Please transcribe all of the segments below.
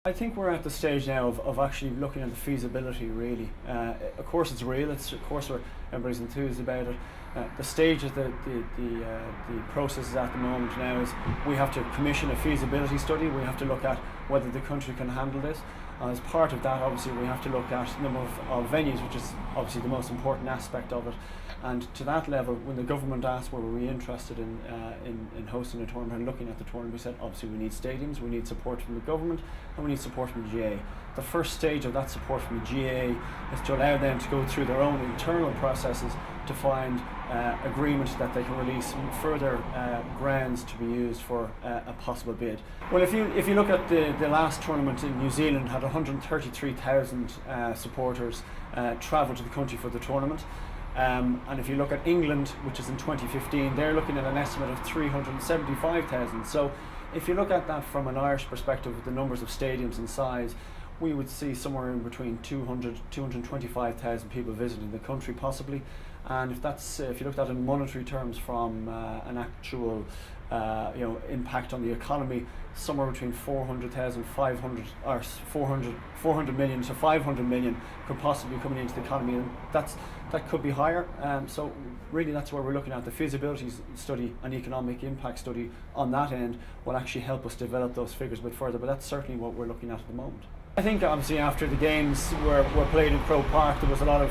I think we're at the stage now of actually looking at the feasibility, really. Of course it's real, of course everybody's enthused about it. The stage of the process is at the moment now is we have to commission a feasibility study. We have to look at whether the country can handle this. As part of that, obviously, we have to look at the number of venues, which is obviously the most important aspect of it. And to that level, when the government asked were we interested in hosting a tournament and looking at the tournament, we said obviously we need stadiums, we need support from the government, and we need support from the GA. The first stage of that support from the GA is to allow them to go through their own internal processes to find agreement that they can release further grounds to be used for a possible bid. Well, if you look at the last tournament in New Zealand, had 133,000 supporters travel to the country for the tournament. And if you look at England, which is in 2015, they're looking at an estimate of 375,000. So if you look at that from an Irish perspective with the numbers of stadiums and size, we would see somewhere in between 225,000 people visiting the country possibly. And if you looked at it in monetary terms from an actual impact on the economy, somewhere between 400,000, 500 or 400 million to 500 million could possibly be coming into the economy, and that could be higher. So really that's where we're looking at. The feasibility study and economic impact study on that end will actually help us develop those figures a bit further, but that's certainly what we're looking at the moment. I think obviously after the games were played in Croke Park, there was a lot of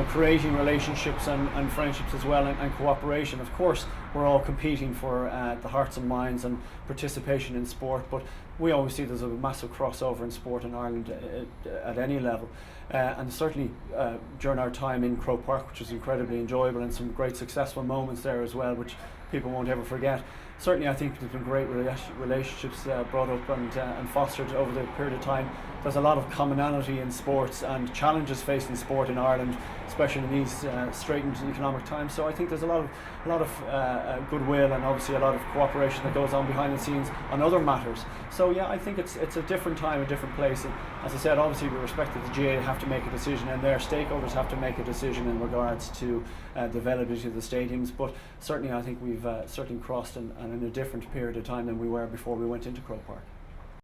creating relationships and friendships as well, and cooperation. Of course, we're all competing for the hearts and minds and participation in sport, but we always see there's a massive crossover in sport in Ireland at any level. And certainly during our time in Croke Park, which was incredibly enjoyable, and some great successful moments there as well, which people won't ever forget. Certainly I think there's been great relationships brought up and fostered over the period of time. There's a lot of commonality in sports and challenges facing sport in Ireland, especially in these straitened economic times. So I think there's a lot of goodwill and obviously a lot of cooperation that goes on behind the scenes on other matters. So yeah, I think it's a different time, a different place. And as I said, obviously we respect that the GA have to make a decision and their stakeholders have to make a decision in regards to the availability of the stadiums. But certainly I think we've certainly crossed and in a different period of time than we were before we went into Croke Park.